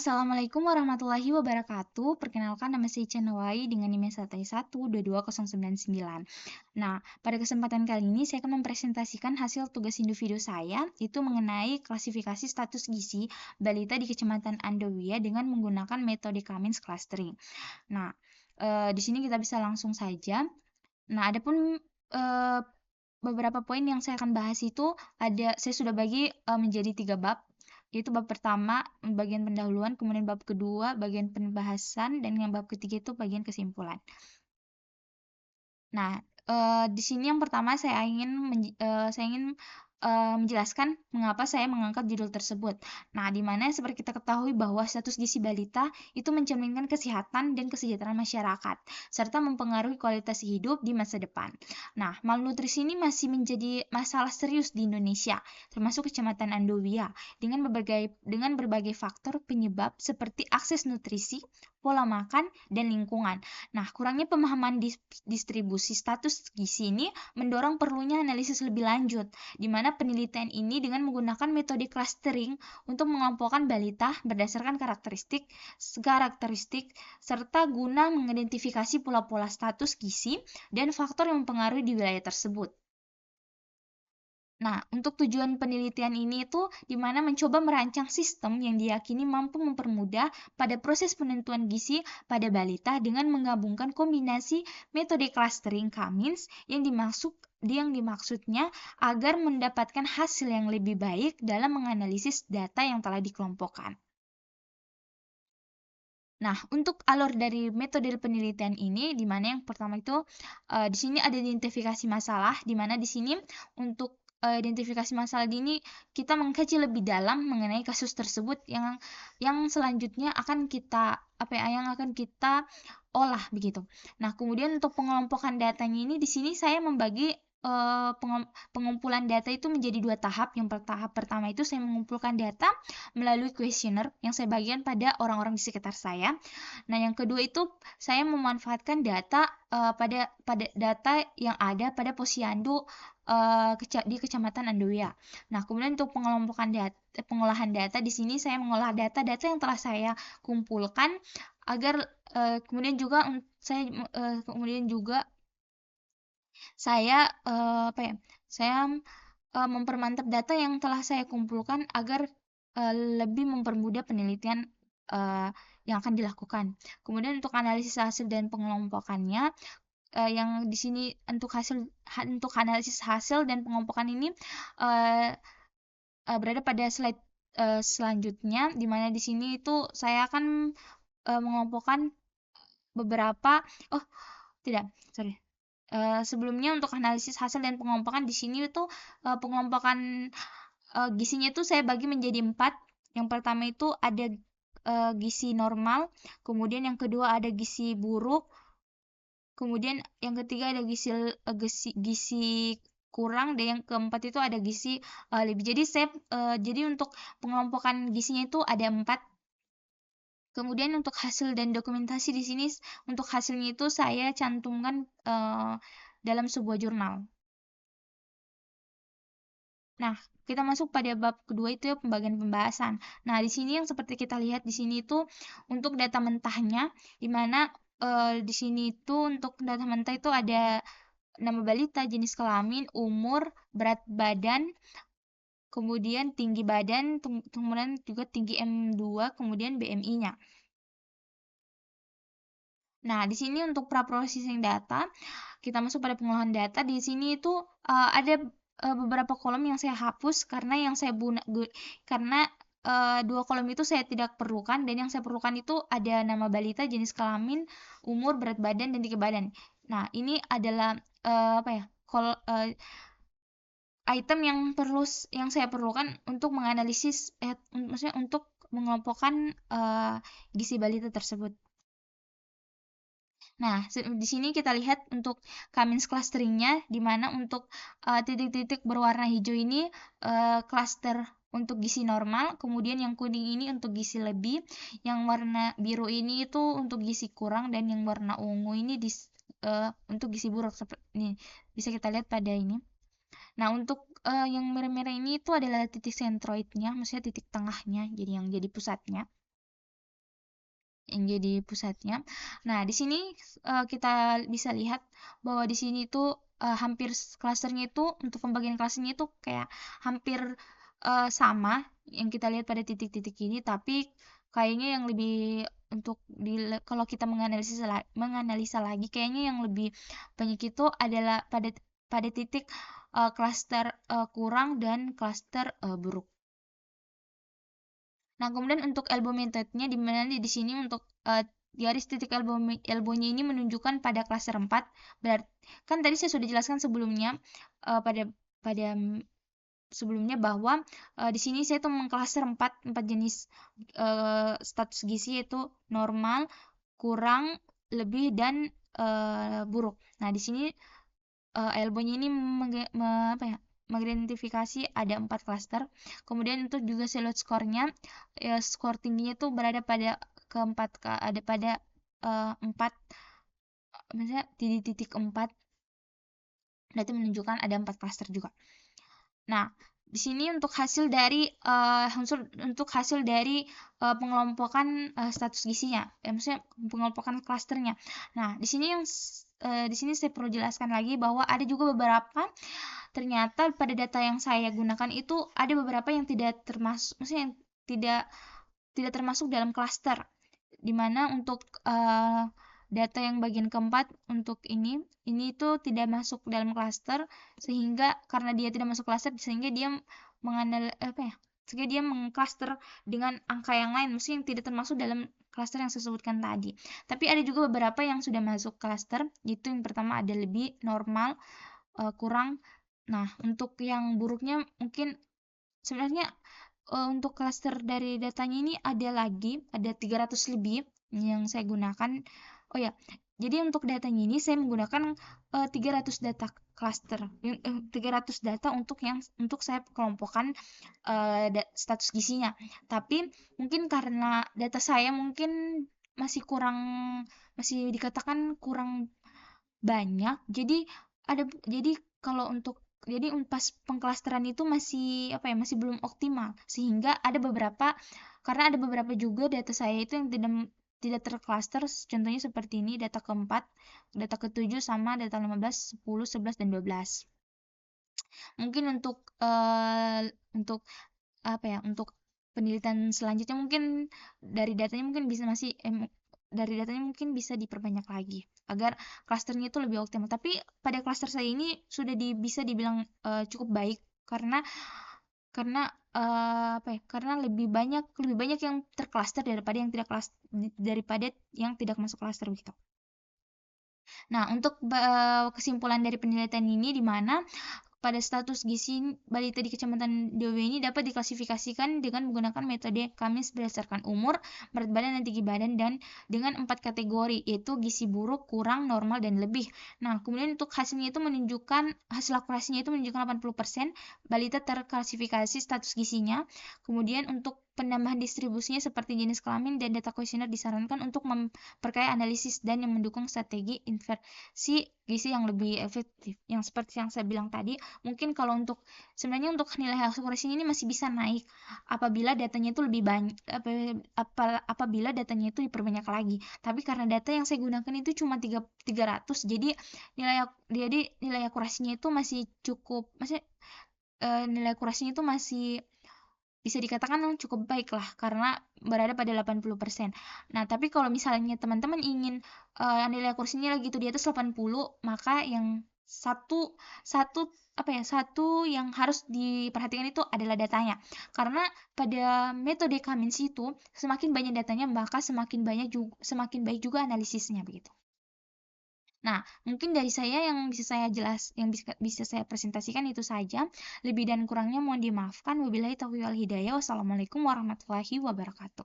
Assalamualaikum warahmatullahi wabarakatuh. Perkenalkan nama saya Cenawai dengan NIM 1222099. Nah, pada kesempatan kali ini saya akan mempresentasikan hasil tugas individu saya itu mengenai klasifikasi status gizi balita di Kecamatan Andowia dengan menggunakan metode Cummins clustering. Nah, di sini kita bisa langsung saja. Nah, adapun eh, beberapa poin yang saya akan bahas itu saya sudah bagi menjadi 3 bab, yaitu bab pertama bagian pendahuluan, kemudian bab kedua bagian pembahasan, dan yang bab ketiga itu bagian kesimpulan. Nah, di sini yang pertama saya ingin menjelaskan mengapa saya mengangkat judul tersebut. Nah, di mana seperti kita ketahui bahwa status gizi balita itu mencerminkan kesehatan dan kesejahteraan masyarakat, serta mempengaruhi kualitas hidup di masa depan. Nah, malnutrisi ini masih menjadi masalah serius di Indonesia, termasuk Kecamatan Andowia, dengan berbagai faktor penyebab seperti akses nutrisi, pola makan, dan lingkungan. Nah, kurangnya pemahaman distribusi status gizi ini mendorong perlunya analisis lebih lanjut, di mana penelitian ini dengan menggunakan metode clustering untuk mengelompokkan balita berdasarkan karakteristik, serta guna mengidentifikasi pola-pola status gizi dan faktor yang mempengaruhi di wilayah tersebut. Nah, untuk tujuan penelitian ini itu di mana mencoba merancang sistem yang diyakini mampu mempermudah pada proses penentuan gizi pada balita dengan menggabungkan kombinasi metode clustering Cummins yang dimaksudnya agar mendapatkan hasil yang lebih baik dalam menganalisis data yang telah dikelompokkan. Nah, untuk alur dari metode penelitian ini, di mana yang pertama itu di sini ada identifikasi masalah, di mana di sini untuk identifikasi masalah ini kita mengkaji lebih dalam mengenai kasus tersebut yang selanjutnya akan kita olah begitu. Nah, kemudian untuk pengelompokan datanya ini di sini saya membagi pengumpulan data itu menjadi 2 tahap. Yang tahap pertama itu saya mengumpulkan data melalui kuesioner yang saya bagikan pada orang-orang di sekitar saya. Nah, yang kedua itu saya memanfaatkan data pada data yang ada pada Posyandu di Kecamatan Andowia. Nah, kemudian untuk pengolahan data di sini saya mengolah data-data yang telah saya kumpulkan agar kemudian juga saya mempermantap data yang telah saya kumpulkan agar lebih mempermudah penelitian yang akan dilakukan. Kemudian untuk analisis hasil dan pengelompokannya, yang di sini untuk analisis hasil dan pengelompokan ini berada pada slide selanjutnya, di mana di sini itu saya akan mengelompokkan beberapa. Oh, tidak, sorry. Sebelumnya untuk analisis hasil dan pengelompokan di sini itu pengelompokan gizinya itu saya bagi menjadi 4. Yang pertama itu ada gizi normal, kemudian yang kedua ada gizi buruk, kemudian yang ketiga ada gizi kurang, dan yang keempat itu ada gizi lebih. Jadi untuk pengelompokan gizinya itu ada 4. Kemudian untuk hasil dan dokumentasi di sini, untuk hasilnya itu saya cantumkan dalam sebuah jurnal. Nah, kita masuk pada bab kedua itu ya, pembagian pembahasan. Nah, di sini yang seperti kita lihat di sini itu untuk data mentahnya, di mana di sini itu untuk data mentah itu ada nama balita, jenis kelamin, umur, berat badan, kemudian tinggi badan, kemudian juga tinggi M2, kemudian BMI-nya. Nah, di sini untuk pra-processing data, kita masuk pada pengolahan data. Di sini itu ada beberapa kolom yang saya hapus karena karena 2 kolom itu saya tidak perlukan, dan yang saya perlukan itu ada nama balita, jenis kelamin, umur, berat badan, dan tinggi badan. Nah, ini adalah item yang saya perlukan untuk menganalisis maksudnya untuk mengelompokkan gizi balita tersebut. Nah, di sini kita lihat untuk Cummins clusteringnya, di mana untuk titik-titik berwarna hijau ini cluster untuk gizi normal, kemudian yang kuning ini untuk gizi lebih, yang warna biru ini itu untuk gizi kurang, dan yang warna ungu ini untuk gizi buruk. Seperti ini bisa kita lihat pada ini. Nah, untuk yang merah-merah ini itu adalah titik sentroidnya, maksudnya titik tengahnya, jadi yang jadi pusatnya. yang jadi pusatnya. Nah, di sini kita bisa lihat bahwa di sini tuh hampir klasternya itu untuk pembagian klasternya itu kayak hampir sama yang kita lihat pada titik-titik ini, tapi kayaknya yang lebih untuk kalau kita menganalisa lagi kayaknya yang lebih banyak itu adalah pada titik klaster kurang dan klaster buruk. Nah, kemudian untuk elbow methodnya di mana di sini untuk garis titik elbow-nya ini menunjukkan pada klaster 4. Berarti kan tadi saya sudah jelaskan sebelumnya pada pada sebelumnya bahwa di sini saya tuh mengklaster 4 jenis status gizi yaitu normal, kurang, lebih dan buruk. Nah, di sini elbow-nya ini apa ya, mengidentifikasi ada 4 klaster. Kemudian untuk juga silhouette score-nya, skor tingginya tuh berada pada keempat, ada pada 4, misalnya di titik 4, berarti menunjukkan ada 4 klaster juga. Nah, di sini untuk hasil dari pengelompokan status gizinya, maksudnya pengelompokan klasternya. Nah, di sini saya perlu jelaskan lagi bahwa ada juga beberapa, ternyata pada data yang saya gunakan itu ada beberapa yang tidak termasuk, maksudnya yang tidak termasuk dalam klaster, dimana untuk data yang bagian keempat untuk ini itu tidak masuk dalam klaster, sehingga karena dia tidak masuk klaster sehingga dia sehingga dia mengklaster dengan angka yang lain, maksudnya yang tidak termasuk dalam klaster yang saya sebutkan tadi. Tapi ada juga beberapa yang sudah masuk klaster, yaitu yang pertama ada lebih, normal, kurang. Nah, untuk yang buruknya mungkin sebenarnya untuk klaster dari datanya ini ada 300 lebih yang saya gunakan. Oh ya, jadi untuk datanya ini saya menggunakan 300 data cluster, 300 data untuk saya kelompokkan status gizinya. Tapi mungkin karena data saya mungkin masih dikatakan kurang banyak, jadi kalau untuk pas pengklasteran itu masih masih belum optimal, sehingga karena ada beberapa juga data saya itu yang tidak terklaster, contohnya seperti ini, data keempat, data ketujuh, sama data 15, 10, 11, dan 12. Mungkin untuk penelitian selanjutnya mungkin dari datanya mungkin bisa diperbanyak lagi agar klasternya itu lebih optimal. Tapi pada klaster saya ini sudah bisa dibilang cukup baik karena karena lebih banyak yang terklaster daripada yang tidak masuk klaster begitu. Nah, untuk kesimpulan dari penelitian ini di mana pada status gizi balita di Kecamatan Dowe ini dapat diklasifikasikan dengan menggunakan metode Kamis berdasarkan umur, berat badan, dan tinggi badan, dan dengan 4 kategori, yaitu gizi buruk, kurang, normal, dan lebih. Nah, kemudian untuk hasil akurasinya itu menunjukkan 80% balita terklasifikasi status gizinya. Kemudian untuk penambahan distribusinya seperti jenis kelamin dan data kuesioner disarankan untuk memperkaya analisis dan yang mendukung strategi inversi gizi yang lebih efektif. Yang seperti yang saya bilang tadi, mungkin kalau sebenarnya untuk nilai akurasi ini masih bisa naik apabila datanya itu lebih banyak, apabila datanya itu diperbanyak lagi. Tapi karena data yang saya gunakan itu cuma 300, jadi nilai akurasinya itu masih cukup, nilai akurasinya itu masih bisa dikatakan cukup baik lah karena berada pada 80%. Nah, tapi kalau misalnya teman-teman ingin nilai akurasinya lagi itu di atas 80, maka yang satu yang harus diperhatikan itu adalah datanya. Karena pada metode Cummins itu semakin banyak datanya maka semakin baik juga analisisnya begitu. Nah, mungkin dari saya yang bisa saya presentasikan itu saja. Lebih dan kurangnya mohon dimaafkan. Wabillahi taufiq wal hidayah. Wassalamualaikum warahmatullahi wabarakatuh.